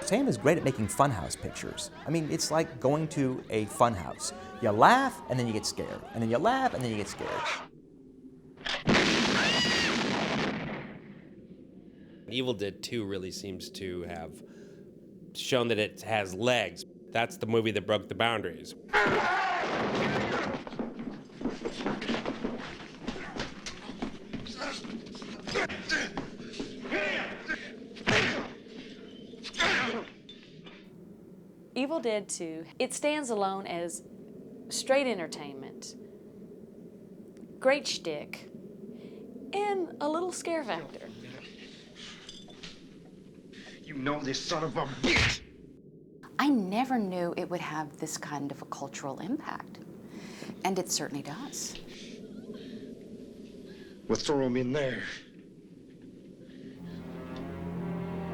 Sam is great at making funhouse pictures. I mean, it's like going to a funhouse. You laugh, and then you get scared. And then you laugh, and then you get scared. Evil Dead 2 really seems to have shown that it has legs. That's the movie that broke the boundaries. Evil Dead 2, it stands alone as straight entertainment, great shtick, and a little scare factor. You know this son of a bitch! I never knew it would have this kind of a cultural impact, and it certainly does. We'll throw him in there.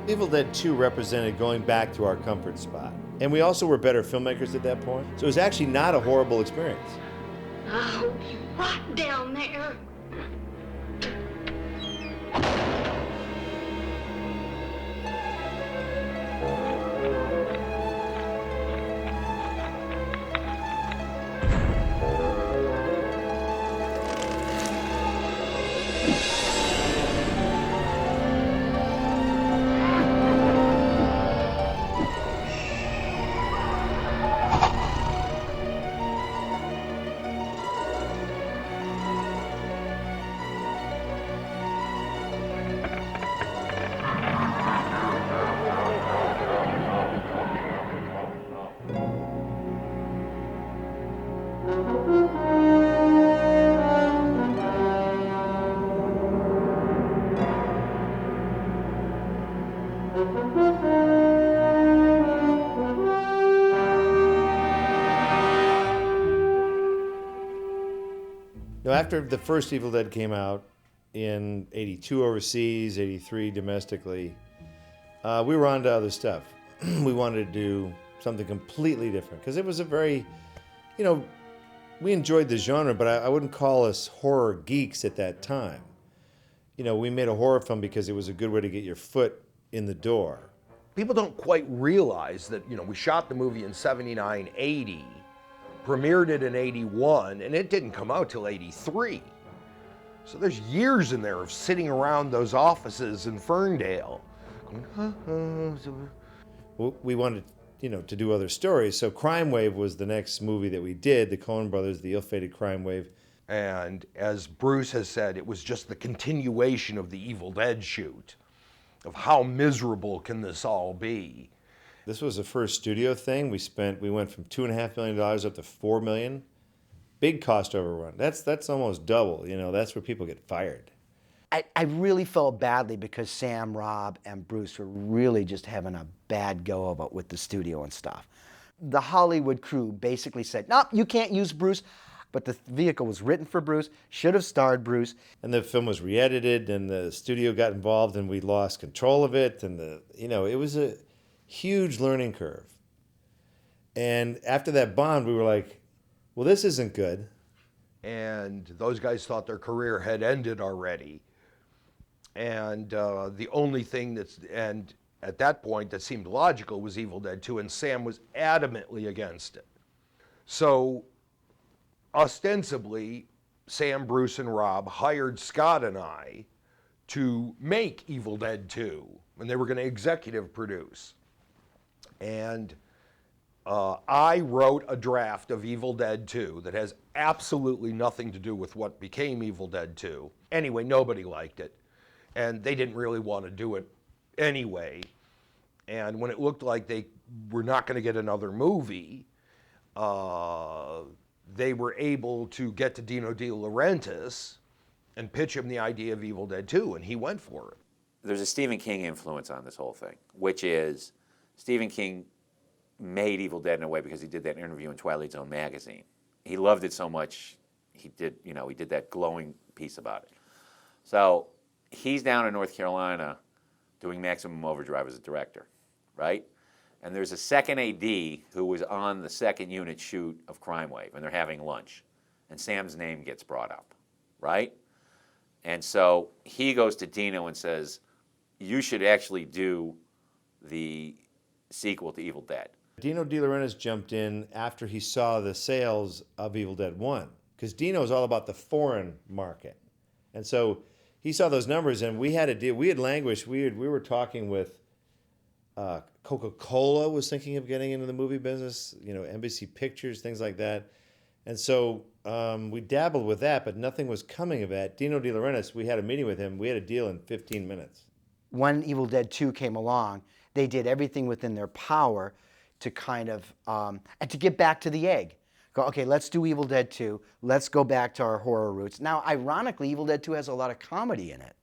Evil Dead 2 represented going back to our comfort spot. And we also were better filmmakers at that point. So it was actually not a horrible experience. I hope you rot down there. Now, after the first Evil Dead came out in '82 overseas, '83 domestically, we were on to other stuff. We wanted to do something completely different because it was a very, we enjoyed the genre, but I wouldn't call us horror geeks at that time. We made a horror film because it was a good way to get your foot in the door. People don't quite realize that, we shot the movie in '79, '80, premiered it in '81, and it didn't come out till '83. So there's years in there of sitting around those offices in Ferndale going, We wanted, to do other stories. So Crime Wave was the next movie that we did, the Coen Brothers, the ill-fated Crime Wave. And as Bruce has said, it was just the continuation of the Evil Dead shoot, of how miserable can this all be. This was the first studio thing. We went from $2.5 million up to $4 million. Big cost overrun. That's almost double. That's where people get fired. I really felt badly because Sam, Rob, and Bruce were really just having a bad go of it with the studio and stuff. The Hollywood crew basically said, nope, you can't use Bruce. But the vehicle was written for Bruce, should have starred Bruce. And the film was re-edited, and the studio got involved, and we lost control of it. And it was a huge learning curve. And after that bond, we were like, well, this isn't good. And those guys thought their career had ended already. And the only thing and at that point that seemed logical was Evil Dead 2, and Sam was adamantly against it. So ostensibly, Sam, Bruce, and Rob hired Scott and I to make Evil Dead 2, and they were going to executive produce. And I wrote a draft of Evil Dead 2 that has absolutely nothing to do with what became Evil Dead 2. Anyway, nobody liked it, and they didn't really want to do it anyway. And when it looked like they were not going to get another movie, they were able to get to Dino De Laurentiis and pitch him the idea of Evil Dead 2, and he went for it. There's a Stephen King influence on this whole thing, which is Stephen King made Evil Dead in a way because he did that interview in Twilight Zone magazine. He loved it so much, he did that glowing piece about it. So he's down in North Carolina doing Maximum Overdrive as a director, right? And there's a second AD who was on the second unit shoot of Crime Wave, and they're having lunch. And Sam's name gets brought up, right? And so he goes to Dino and says, you should actually do the sequel to Evil Dead. Dino De Laurentiis jumped in after he saw the sales of Evil Dead 1, because Dino is all about the foreign market. And so he saw those numbers, and we had a deal. We had languished. We were talking with Coca-Cola was thinking of getting into the movie business, you know, Embassy Pictures, things like that. And so we dabbled with that, but nothing was coming of that. Dino De Laurentiis, we had a meeting with him. We had a deal in 15 minutes. When Evil Dead 2 came along, they did everything within their power to kind of, and to get back to the egg. Go, okay, let's do Evil Dead 2. Let's go back to our horror roots. Now, ironically, Evil Dead 2 has a lot of comedy in it,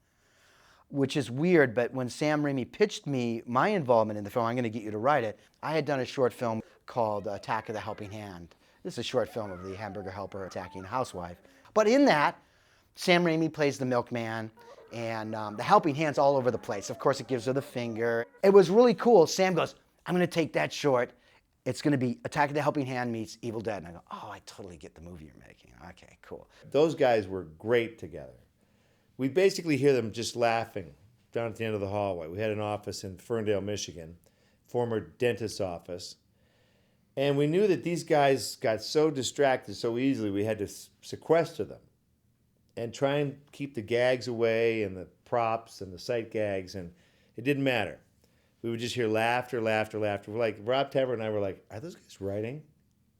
which is weird, but when Sam Raimi pitched me my involvement in the film, I'm going to get you to write it, I had done a short film called Attack of the Helping Hand. This is a short film of the hamburger helper attacking a housewife. But in that, Sam Raimi plays the milkman, and the helping hand's all over the place. Of course, it gives her the finger. It was really cool. Sam goes, I'm going to take that short. It's going to be Attack of the Helping Hand meets Evil Dead. And I go, oh, I totally get the movie you're making. Okay, cool. Those guys were great together. We basically hear them just laughing down at the end of the hallway. We had an office in Ferndale, Michigan, former dentist's office. And we knew that these guys got so distracted so easily, we had to sequester them and try and keep the gags away and the props and the sight gags, and it didn't matter. We would just hear laughter, laughter, laughter. We're like, Rob Tapert and I were like, are those guys writing?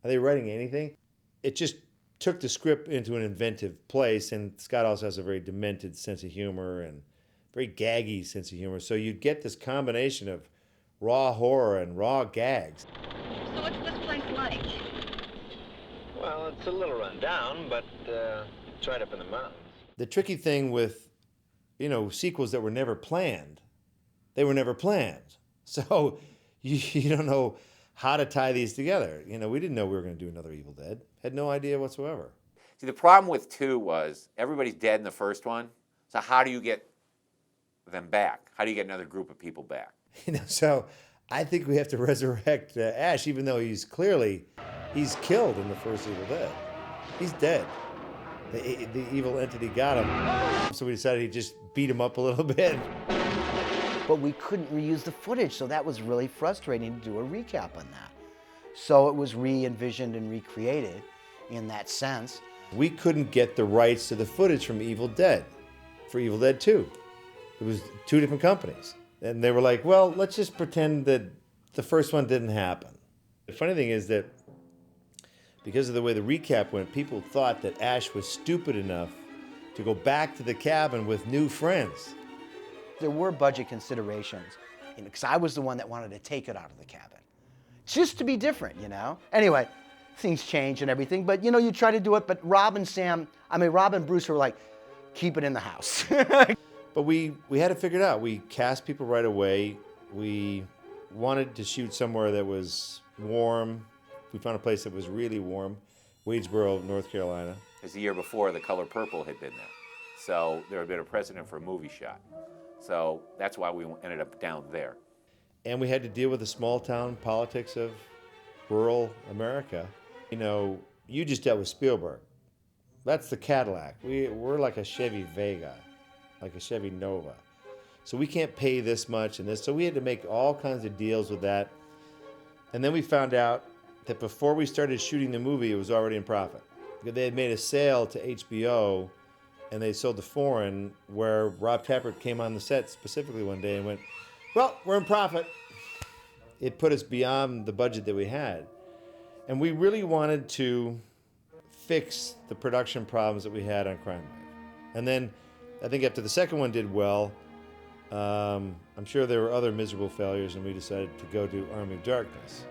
Are they writing anything? It just took the script into an inventive place, and Scott also has a very demented sense of humor and very gaggy sense of humor. So you'd get this combination of raw horror and raw gags. So what's this place like? Well, it's a little run down, but it's right up in the mountains. The tricky thing with, you know, sequels that were never planned, they were never planned. So you don't know how to tie these together. You know, we didn't know we were going to do another Evil Dead. Had no idea whatsoever. See, the problem with 2 was everybody's dead in the first one, so how do you get them back? How do you get another group of people back? You know, so I think we have to resurrect Ash, even though he's killed in the first Evil Dead. He's dead. The evil entity got him. So we decided he'd just beat him up a little bit. But we couldn't reuse the footage, so that was really frustrating to do a recap on that. So it was re-envisioned and recreated in that sense. We couldn't get the rights to the footage from Evil Dead for Evil Dead 2. It was 2 different companies. And they were like, well, let's just pretend that the first one didn't happen. The funny thing is that because of the way the recap went, people thought that Ash was stupid enough to go back to the cabin with new friends. There were budget considerations, because I was the one that wanted to take it out of the cabin. Just to be different, you know? Anyway, things change and everything, but you know, you try to do it, but Rob and Bruce were like, keep it in the house. But we had to figure it out. We cast people right away. We wanted to shoot somewhere that was warm. We found a place that was really warm, Wadesboro, North Carolina. Because the year before, The Color Purple had been there. So there had been a precedent for a movie shot. So that's why we ended up down there. And we had to deal with the small town politics of rural America. You know, you just dealt with Spielberg. That's the Cadillac. We're like a Chevy Vega, like a Chevy Nova. So we can't pay this much and this. So we had to make all kinds of deals with that. And then we found out that before we started shooting the movie, it was already in profit. They had made a sale to HBO, and they sold to Foreign, where Rob Tapert came on the set specifically one day and went, well, we're in profit. It put us beyond the budget that we had. And we really wanted to fix the production problems that we had on Crime Wave. And then I think after the second one did well, I'm sure there were other miserable failures, and we decided to go to Army of Darkness.